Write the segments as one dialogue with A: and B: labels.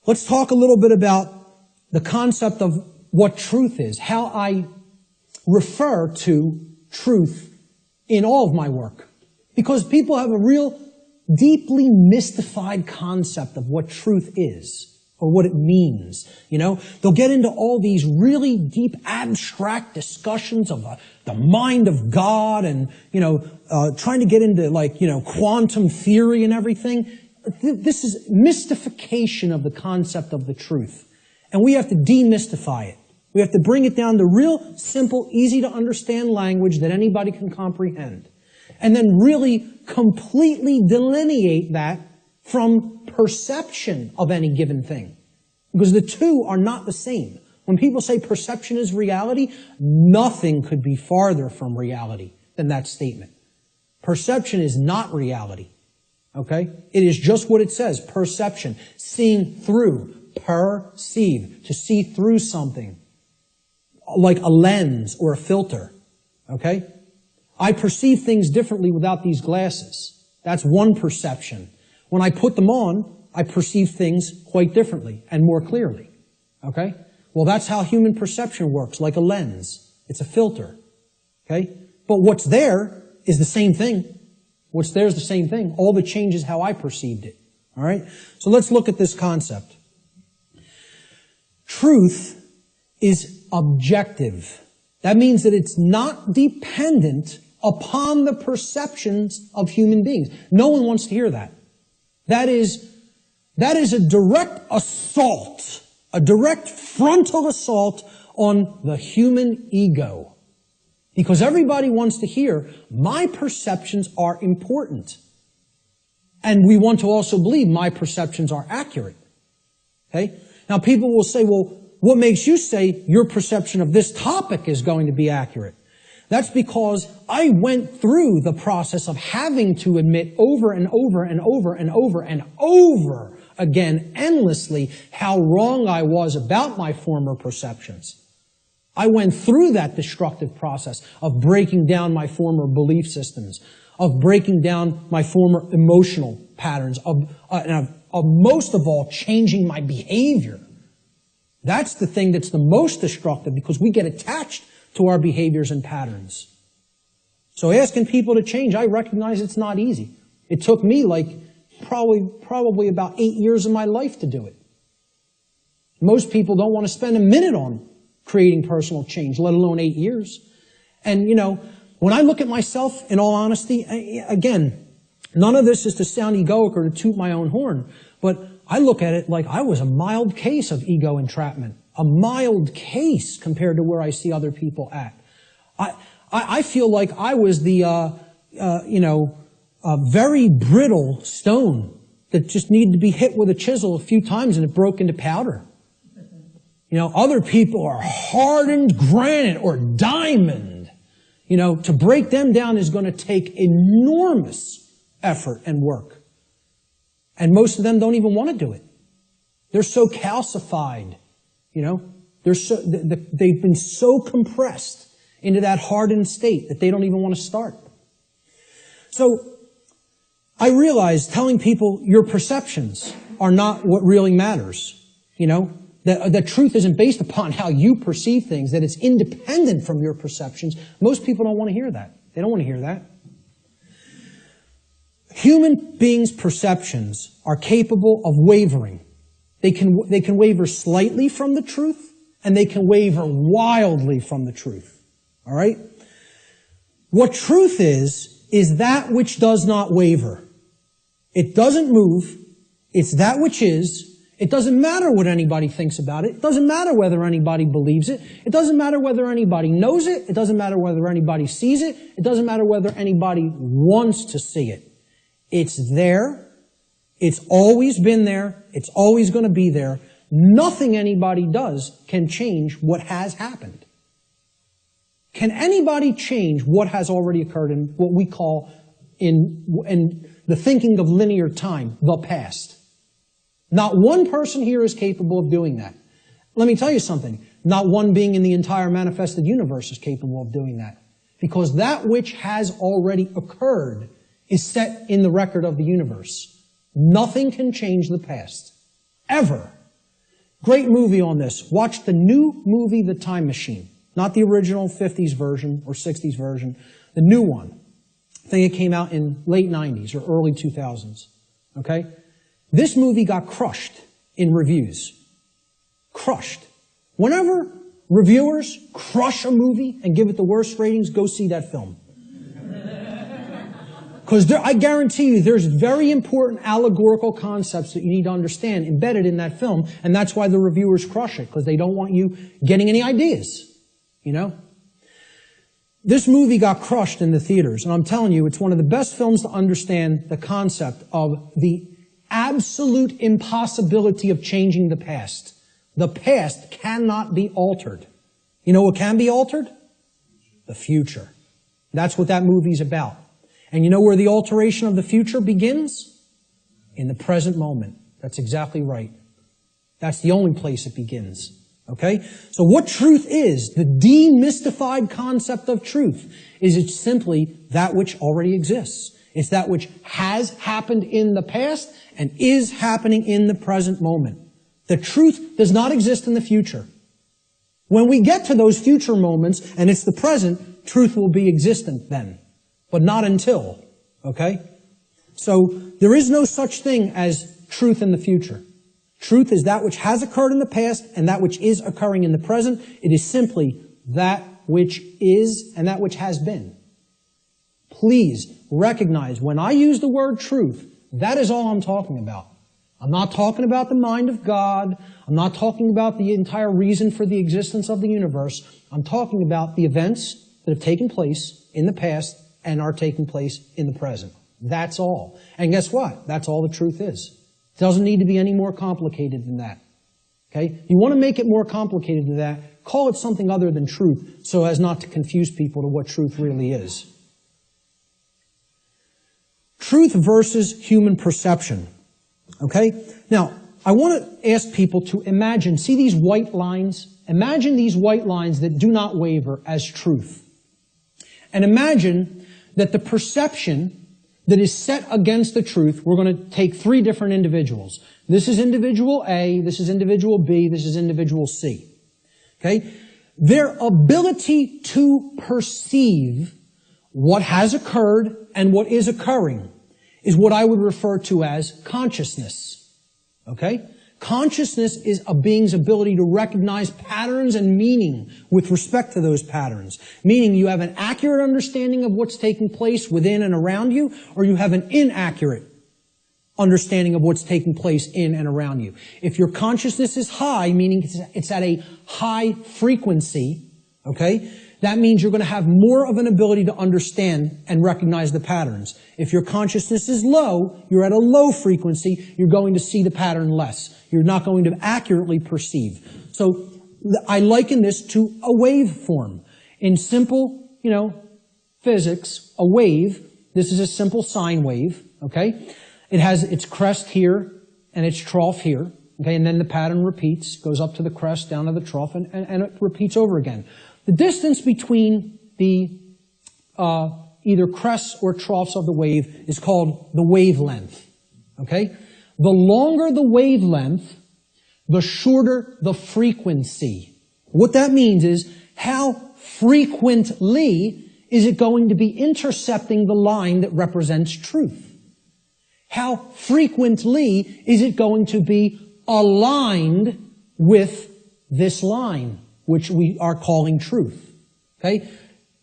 A: Let's talk a little bit about the concept of what truth is, how I refer to truth in all of my work. Because people have a real deeply mystified concept of what truth is or what it means. You know, they'll get into all these really deep abstract discussions of the mind of God and, trying to get into quantum theory and everything. This is mystification of the concept of the truth. And we have to demystify it. We have to bring it down to real simple, easy to understand language that anybody can comprehend. And then really completely delineate that from perception of any given thing. Because the two are not the same. When people say perception is reality, nothing could be farther from reality than that statement. Perception is not reality. Okay? It is just what it says, perception. Seeing through, perceive, to see through something. Like a lens or a filter. Okay? I perceive things differently without these glasses. That's one perception. When I put them on, I perceive things quite differently and more clearly. Okay? Well, that's how human perception works, like a lens. It's a filter. Okay? But what's there is the same thing. What's there is the same thing. All that changes how I perceived it. All right? So let's look at this concept. Truth is objective. That means that it's not dependent upon the perceptions of human beings. No one wants to hear that. That is a direct assault, a direct frontal assault on the human ego. Because everybody wants to hear, my perceptions are important. And we want to also believe my perceptions are accurate. Okay? Now people will say, well, what makes you say your perception of this topic is going to be accurate? That's because I went through the process of having to admit over and over and over and over and over again, endlessly, how wrong I was about my former perceptions. I went through that destructive process of breaking down my former belief systems, of breaking down my former emotional patterns, of most of all, changing my behavior. That's the thing that's the most destructive because we get attached to our behaviors and patterns. So asking people to change, I recognize it's not easy. It took me probably about 8 years of my life to do it. Most people don't want to spend a minute on creating personal change, let alone 8 years. And, when I look at myself, in all honesty, again, none of this is to sound egoic or to toot my own horn, but I look at it like I was a mild case of ego entrapment. A mild case compared to where I see other people at. I feel like I was the, very brittle stone that just needed to be hit with a chisel a few times and it broke into powder. Other people are hardened granite or diamond. To break them down is going to take enormous effort and work. And most of them don't even want to do it. They're so calcified. They've been so compressed into that hardened state that they don't even want to start. So I realize telling people your perceptions are not what really matters. That truth isn't based upon how you perceive things, that it's independent from your perceptions. Most people don't want to hear that. They don't want to hear that. Human beings' perceptions are capable of wavering. They can waver slightly from the truth, and they can waver wildly from the truth. All right? What truth is that which does not waver. It doesn't move. It's that which is. It doesn't matter what anybody thinks about it. It doesn't matter whether anybody believes it. It doesn't matter whether anybody knows it. It doesn't matter whether anybody sees it. It doesn't matter whether anybody wants to see it. It's there. It's always been there. It's always going to be there. Nothing anybody does can change what has happened. Can anybody change what has already occurred in what we call in the thinking of linear time, the past? Not one person here is capable of doing that. Let me tell you something. Not one being in the entire manifested universe is capable of doing that. Because that which has already occurred is set in the record of the universe. Nothing can change the past. Ever. Great movie on this. Watch the new movie, The Time Machine. Not the original 50s version or 60s version. The new one. I think it came out in late 90s or early 2000s. Okay? This movie got crushed in reviews. Crushed. Whenever reviewers crush a movie and give it the worst ratings, go see that film. Because I guarantee you there's very important allegorical concepts that you need to understand embedded in that film, and that's why the reviewers crush it, because they don't want you getting any ideas, you know? This movie got crushed in the theaters, and I'm telling you, it's one of the best films to understand the concept of the absolute impossibility of changing the past. The past cannot be altered. You know what can be altered? The future. That's what that movie's about. And you know where the alteration of the future begins? In the present moment. That's exactly right. That's the only place it begins. Okay? So what truth is, the demystified concept of truth, is it's simply that which already exists. It's that which has happened in the past and is happening in the present moment. The truth does not exist in the future. When we get to those future moments and it's the present, truth will be existent then. But not until, okay? So there is no such thing as truth in the future. Truth is that which has occurred in the past and that which is occurring in the present. It is simply that which is and that which has been. Please recognize when I use the word truth, that is all I'm talking about. I'm not talking about the mind of God. I'm not talking about the entire reason for the existence of the universe. I'm talking about the events that have taken place in the past and are taking place in the present. That's all. And guess what? That's all the truth is. It doesn't need to be any more complicated than that. Okay? You want to make it more complicated than that, call it something other than truth so as not to confuse people to what truth really is. Truth versus human perception. Okay? Now, I want to ask people to imagine, see these white lines? Imagine these white lines that do not waver as truth. And imagine that the perception that is set against the truth, we're going to take three different individuals. This is individual A, this is individual B, this is individual C. Okay? Their ability to perceive what has occurred and what is occurring is what I would refer to as consciousness. Okay? Consciousness is a being's ability to recognize patterns and meaning with respect to those patterns. Meaning you have an accurate understanding of what's taking place within and around you, or you have an inaccurate understanding of what's taking place in and around you. If your consciousness is high, meaning it's at a high frequency, okay, that means you're going to have more of an ability to understand and recognize the patterns. If your consciousness is low, you're at a low frequency, you're going to see the pattern less. You're not going to accurately perceive. So I liken this to a waveform. In simple, physics, a wave, this is a simple sine wave, okay? It has its crest here and its trough here, okay? And then the pattern repeats, goes up to the crest, down to the trough, and it repeats over again. The distance between the either crests or troughs of the wave is called the wavelength. Okay? The longer the wavelength, the shorter the frequency. What that means is how frequently is it going to be intercepting the line that represents truth? How frequently is it going to be aligned with this line, which we are calling truth? Okay?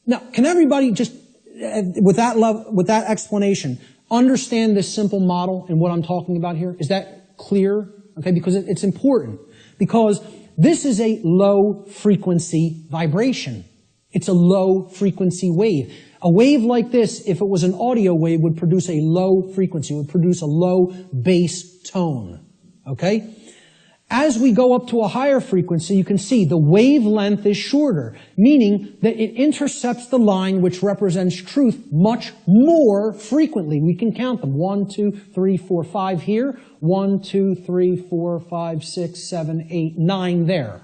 A: Now, can everybody just, with that explanation, understand this simple model and what I'm talking about here? Is that clear? Okay, because it's important. Because this is a low frequency vibration. It's a low frequency wave. A wave like this, if it was an audio wave, would produce a low frequency, would produce a low bass tone. Okay? As we go up to a higher frequency, you can see the wavelength is shorter, meaning that it intercepts the line which represents truth much more frequently. We can count them. 1, 2, 3, 4, 5 here. 1, 2, 3, 4, 5, 6, 7, 8, 9 there.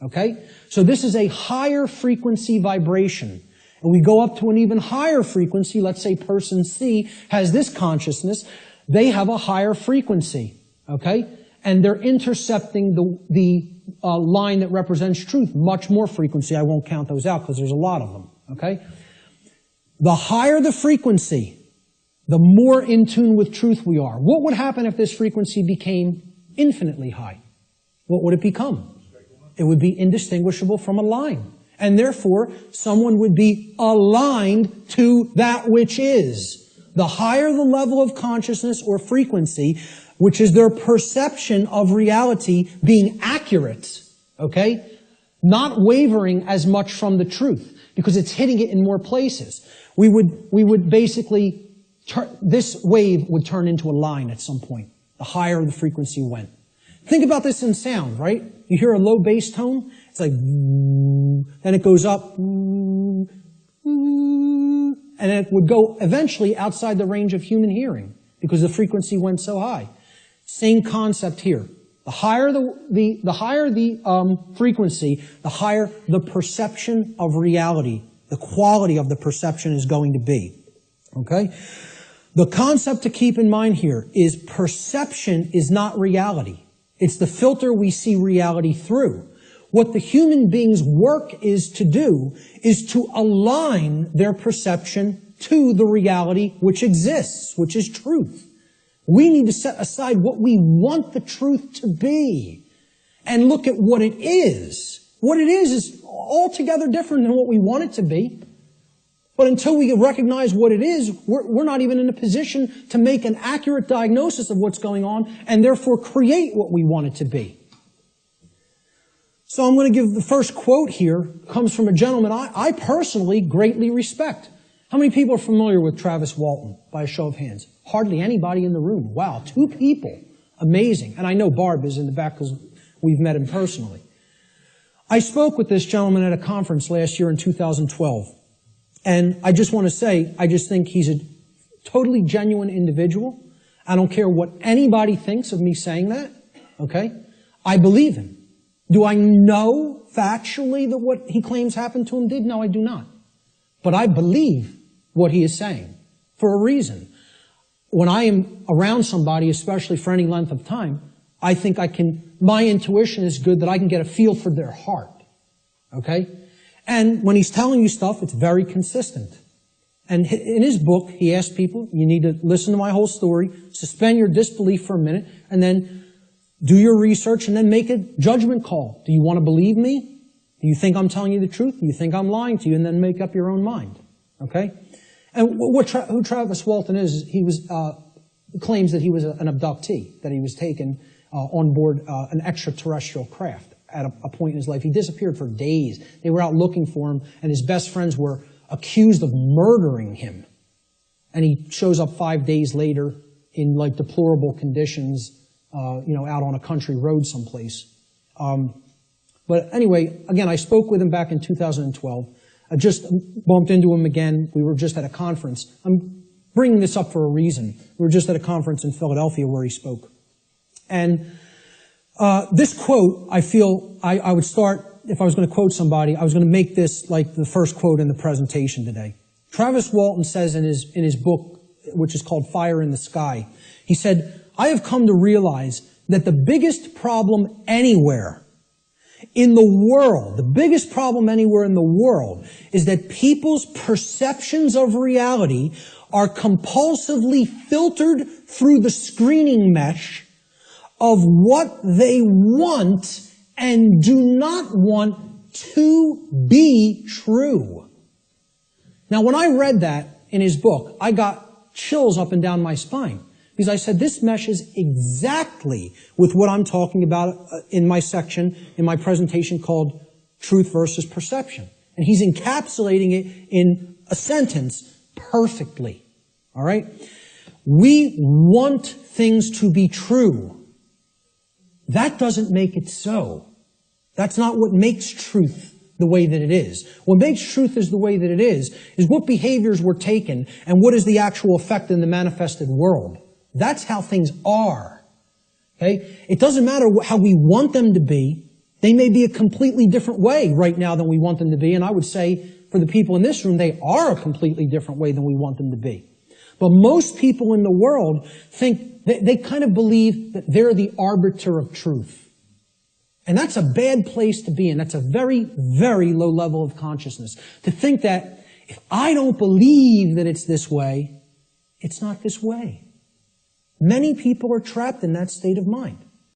A: Okay? So this is a higher frequency vibration. And we go up to an even higher frequency. Let's say person C has this consciousness. They have a higher frequency. Okay? and they're intercepting the line that represents truth, much more frequency. I won't count those out because there's a lot of them, okay? The higher the frequency, the more in tune with truth we are. What would happen if this frequency became infinitely high? What would it become? It would be indistinguishable from a line. And therefore, someone would be aligned to that which is. The higher the level of consciousness or frequency, which is their perception of reality being accurate, okay? Not wavering as much from the truth, because it's hitting it in more places. We would basically, this wave would turn into a line at some point, the higher the frequency went. Think about this in sound, right? You hear a low bass tone, it's like, then it goes up, and it would go eventually outside the range of human hearing because the frequency went so high. Same concept here. The higher the frequency, the higher the perception of reality, the quality of the perception is going to be. Okay? The concept to keep in mind here is perception is not reality. It's the filter we see reality through. What the human being's work is to do is to align their perception to the reality which exists, which is truth. We need to set aside what we want the truth to be and look at what it is. What it is altogether different than what we want it to be. But until we recognize what it is, we're not even in a position to make an accurate diagnosis of what's going on and therefore create what we want it to be. So I'm going to give the first quote here, comes from a gentleman I personally greatly respect. How many people are familiar with Travis Walton, by a show of hands? Hardly anybody in the room. Wow, 2 people. Amazing. And I know Barb is in the back because we've met him personally. I spoke with this gentleman at a conference last year in 2012. And I just want to say, I just think he's a totally genuine individual. I don't care what anybody thinks of me saying that, okay? I believe him. Do I know factually that what he claims happened to him did? No, I do not. But I believe what he is saying for a reason. When I am around somebody, especially for any length of time, I think my intuition is good that I can get a feel for their heart, okay? And when he's telling you stuff, it's very consistent. And in his book, he asked people, you need to listen to my whole story, suspend your disbelief for a minute, and then do your research and then make a judgment call. Do you want to believe me? Do you think I'm telling you the truth? Do you think I'm lying to you? And then make up your own mind. Okay? And who Travis Walton is, he claims that he was an abductee, that he was taken on board an extraterrestrial craft at a point in his life. He disappeared for days. They were out looking for him, and his best friends were accused of murdering him. And he shows up 5 days later in like deplorable conditions, out on a country road someplace. But anyway, again, I spoke with him back in 2012. I just bumped into him again. We were just at a conference. I'm bringing this up for a reason. We were just at a conference in Philadelphia where he spoke. And this quote, I feel I would start, if I was going to quote somebody, I was going to make this like the first quote in the presentation today. Travis Walton says in his book, which is called Fire in the Sky, he said, I have come to realize that the biggest problem anywhere in the world, the biggest problem anywhere in the world is that people's perceptions of reality are compulsively filtered through the screening mesh of what they want and do not want to be true. Now, when I read that in his book, I got chills up and down my spine. Because I said, this meshes exactly with what I'm talking about in my section, in my presentation called Truth versus Perception. And he's encapsulating it in a sentence perfectly. All right? We want things to be true. That doesn't make it so. That's not what makes truth the way that it is. What makes truth is the way that it is what behaviors were taken and what is the actual effect in the manifested world. That's how things are. Okay? It doesn't matter how we want them to be. They may be a completely different way right now than we want them to be. And I would say for the people in this room, they are a completely different way than we want them to be. But most people in the world think, they kind of believe that they're the arbiter of truth. And that's a bad place to be in. That's a very, very low level of consciousness. To think that if I don't believe that it's this way, it's not this way. Many people are trapped in that state of mind.